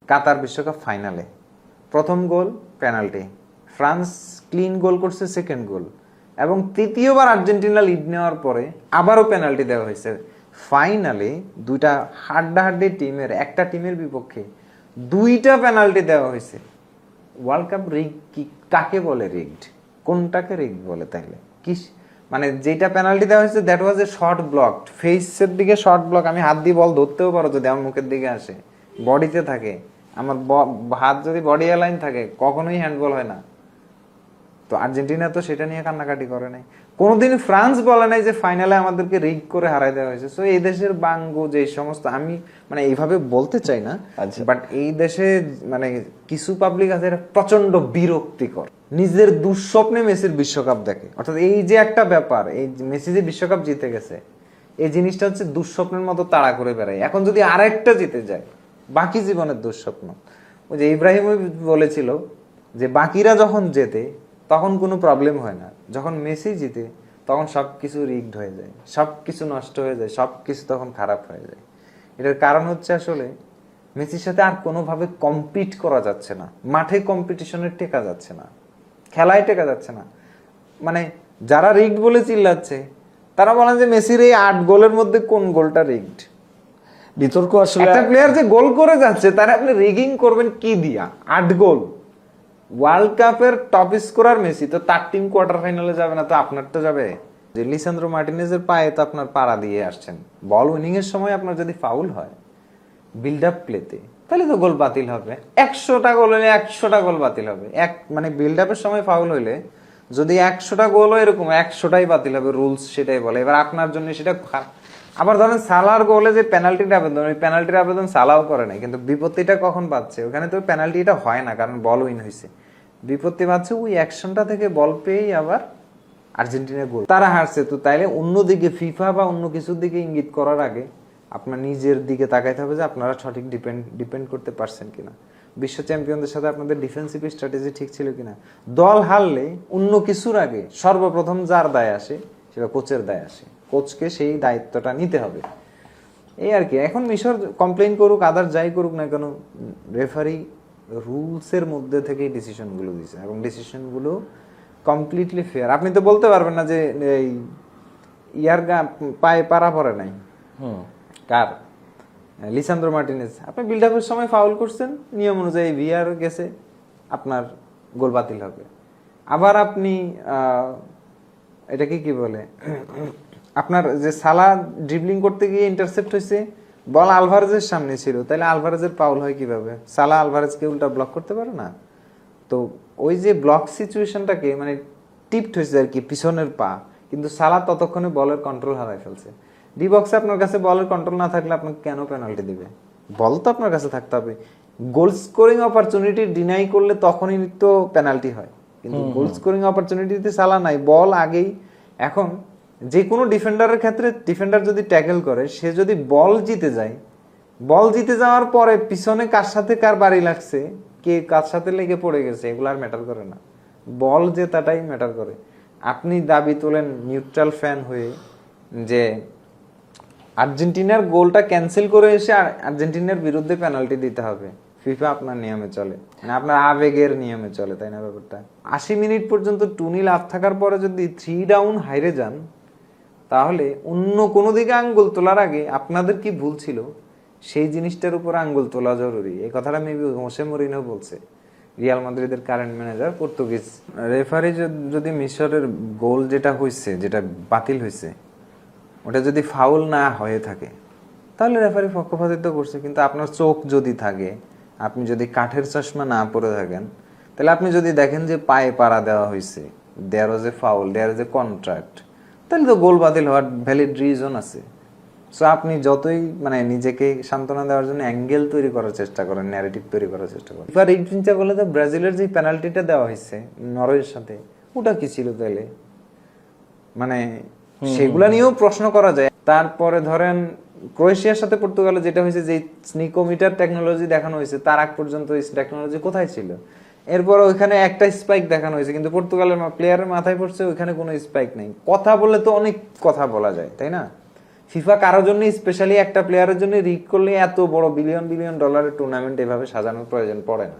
কাতার বিশ্বকাপ ফাইনালে প্রথম গোল পেনাল্টি, ফ্রান্স ক্লিন গোল করছে সেকেন্ড গোল, এবং তৃতীয়বার আর্জেন্টিনা লিড নেওয়ার পরে আবারও পেনাল্টি দেওয়া হয়েছে। ফাইনালে দুইটা হাড্ডাহাড্ডি টিমের একটা টিমের বিপক্ষে দুইটা পেনাল্টি দেওয়া হয়েছে। ওয়ার্ল্ড কাপ রিগ কি কাকে বলে? রিগড কোনটাকে রিগড বলে তাইলে? কি মানে যেটা পেনাল্টি দেওয়া হয়েছে that was a short block, ফেসের দিকে শর্ট ব্লক। আমি হাত দিয়ে বল ধরতেও পারো যদি আমার মুখের দিকে আসে, বডিতে থাকে, আমার হাত যদি বডি অ্যালাইন থাকে কখনোই হ্যান্ডবল হয় না। তো আর্জেন্টিনা তো সেটা নিয়ে কান্নাকাটি করে নাই। কোনোদিন ফ্রান্স বলে নাই যে ফাইনালে আমাদেরকে রিগ করে হারাই দেওয়া হয়েছে। সো এই দেশের বাঙ্গু যে সমস্ত, আমি মানে এইভাবে বলতে চাই না, বাট এই দেশে মানে কিছু পাবলিক আছে প্রচন্ড বিরক্তিকর, নিজের দুঃস্বপ্নে মেসির বিশ্বকাপ দেখে। অর্থাৎ এই যে একটা ব্যাপার, এই মেসি যে বিশ্বকাপ জিতে গেছে এই জিনিসটা হচ্ছে দুঃস্বপ্নের মতো তাড়া করে বেড়ায়। এখন যদি আরেকটা জিতে যায় বাকি জীবনের দুঃস্বপ্ন। ওই যে ইব্রাহিমোভিচ বলেছিল যে বাকিরা যখন জেতে তখন কোনো প্রবলেম হয় না, যখন মেসি জিতে তখন সবকিছু রিগড হয়ে যায়, সবকিছু নষ্ট হয়ে যায়, সবকিছু তখন খারাপ হয়ে যায়। এটার কারণ হচ্ছে আসলে মেসির সাথে আর কোনোভাবে কম্পিট করা যাচ্ছে না, মাঠে কম্পিটিশনে টেকা যাচ্ছে না, খেলায় টেকা যাচ্ছে না। মানে যারা রিগড বলে চিল্লাচ্ছে তারা বলেন যে মেসির এই 8 গোলের মধ্যে কোন গোলটা রিগড? বিতর্ক আসলে একটা প্লেয়ার যে গোল করে যাচ্ছে তারা আপনি রিগিং করবেন কি দিয়া? 8 গোল, ওয়ার্ল্ড কাপের টপ স্কোরার মেসি, তো তার টিম কোয়ার্টার ফাইনালে যাবে না তো আপনার তো যাবে। যে লিসান্দ্রো মার্টিনেজের পায়ে তো আপনার পাড়া দিয়ে আসছেন, বল উইনিং এর সময় আপনার যদি ফাউল হয় বিল্ড আপ প্লেতে তাহলে তো গোল বাতিল হবে। 100টা গোল হলে 100টা গোল বাতিল হবে। মানে বিল্ড আপের সময় ফাউল হইলে যদি 100টা গোল হয় এরকম 100টাই বাতিল হবে, রুলস সেটাই বলে। এবার আপনার জন্য সেটা আবার ধরেন সালার গোলে যে পেনাল্টির আবেদন, ওই পেনাল্টির আবেদন সালাও করে নাই, কিন্তু বিপত্তিটা কখন পাচ্ছে? ওখানে তো পেনাল্টিটা হয় না কারণ বল উইন হয়েছে, বিপত্তি পাচ্ছে ওই অ্যাকশনটা থেকে বল পেয়েই আবার আর্জেন্টিনা গোল, তারা হারছে। তো তাইলে অন্যদিকে ফিফা বা অন্য কিছুর দিকে ইঙ্গিত করার আগে আপনার নিজের দিকে তাকাইতে হবে যে আপনারা সঠিক ডিপেন্ড করতে পারছেন কিনা, বিশ্ব চ্যাম্পিয়নদের সাথে আপনাদের ডিফেন্সিভ স্ট্র্যাটেজি ঠিক ছিল কিনা। দল হারলে অন্য কিছুর আগে সর্বপ্রথম যার দায় আসে সেটা কোচের দায় আসে, কোচকে সেই দায়িত্বটা নিতে হবে। এই আর কি। এখন মিশর কমপ্লেইন করুক আদার যাই করুক না কেন, রেফারি রুলসের মধ্যে থেকেই ডিসিশনগুলো দিয়েছে এবং ডিসিশনগুলো কমপ্লিটলি ফেয়ার। আপনি তো বলতে পারবেন না যে এই ইয়ার পায়ে পারা পড়ে নাই, কার? Lisandro Martinez. আপনি বিল্ড আপের সময় ফাউল করছেন, নিয়ম অনুযায়ী ভিআর গেছে, আপনার গোল বাতিল হবে। আবার আপনি এটাকে কি বলে, আপনার যে সালা ড্রিবলিং করতে গিয়ে ইন্টারসেপ্ট হয়েছে, বল আলভারেজের সামনে ছিল, তাহলে আলভারেজের পাউল হয় কিভাবে? সালা আলভারেজকে উল্টা ব্লক করতে পারে না। তো ওই যে ব্লক সিচুয়েশনটাকে মানে টিপড হয়েছে আর কি পিছনের পা, কিন্তু সালা ততক্ষণে বলের কন্ট্রোল হারাই ফেলছে। ডি বক্সে আপনার কাছে বলের কন্ট্রোল না থাকলে আপনাকে কেন পেনাল্টি দিবে? বল তো আপনার কাছে থাকতে হবে। গোল স্কোরিং অপরচুনিটি ডিনাই করলে তখনই তো পেনাল্টি হয়, কিন্তু গোল স্কোরিং অপরচুনিটিতে সালা নাই, বল আগেই। এখন যে কোনো ডিফেন্ডারের ক্ষেত্রে ডিফেন্ডার যদি ট্যাকেল করে, সে যদি বল জিতে যায়, বল জিতে যাওয়ার পরে পিছনে কার সাথে কার বাড়ি লাগছে, কে কার সাথে লেগে পড়ে গেছে, এগুলো আর ম্যাটার করে না, বল জেতাটাই ম্যাটার করে। আপনি দাবি তোলেন নিউট্রাল ফ্যান হয়ে যে আর্জেন্টিনার গোলটা ক্যান্সেল করে এসে আর্জেন্টিনার বিরুদ্ধে পেনাল্টি দিতে হবে, ফিফা আপনার নিয়মে চলে, মানে আপনার আবেগের নিয়মে চলে, তাই না? ব্যাপারটা 80 মিনিট পর্যন্ত 2-0 আপ থাকার পরে যদি 3 ডাউন হাইরে যান, তাহলে অন্য কোনো দিকে আঙ্গুল তোলার আগে আপনাদের কি ভুল ছিল সেই জিনিসটার উপর আঙ্গুল তোলা জরুরি। এই কথাটা মেবি হোসে মরিনহো বলছে, রিয়াল মাদ্রিদের কারেন্ট ম্যানেজার, পর্তুগিজ রেফারি। যদি মিশরের গোল যেটা হয়েছে, যেটা বাতিল হয়েছে, ওটা যদি ফাউল না হয়ে থাকে তাহলে রেফারি পক্ষপাতিত্ব করছে। কিন্তু আপনার চোখ যদি থাকে, আপনি যদি কাঠের চশমা না পরে থাকেন, তাহলে আপনি যদি দেখেন যে পায়ে পাড়া দেওয়া হয়েছে, দেয়ার ওয়াজ এ ফাউল, দেয়ার ওয়াজ এ কন্ট্রাক্ট, তাহলে তো গোল বাতিল হওয়ার ভ্যালিড রিজন আছে। সো আপনি যতই মানে নিজেকে সান্ত্বনা দেওয়ার জন্য অ্যাঙ্গেল তৈরি করার চেষ্টা করেন, ন্যারেটিভ তৈরি করার চেষ্টা করেন। এবার এই চিন্তা করলে তো ব্রাজিলের যে পেনাল্টিটা দেওয়া হয়েছে নরওয়ের সাথে, ওটা কি ছিল তাইলে? মানে সেগুলা নিয়েও প্রশ্ন করা যায়। তারপরে ধরেন ক্রোয়েশিয়ার সাথে পর্তুগালে যেটা হয়েছে, যে স্নিকোমিটার টেকনোলজি দেখানো হয়েছে, তার আগ পর্যন্ত এই টেকনোলজি কোথায় ছিল? এরপর ওইখানে একটা স্পাইক দেখানো হয়েছে, কিন্তু পর্তুগালের প্লেয়ারের মাথায় পড়ছে ওইখানে কোনো স্পাইক নেই। কথা বললে তো অনেক কথা বলা যায়, তাই না? ফিফা কারোর জন্য স্পেশালি একটা প্লেয়ারের জন্য রিগ করলে এত বড় বিলিয়ন বিলিয়ন ডলারের টুর্নামেন্ট এভাবে সাজানোর প্রয়োজন পড়ে না।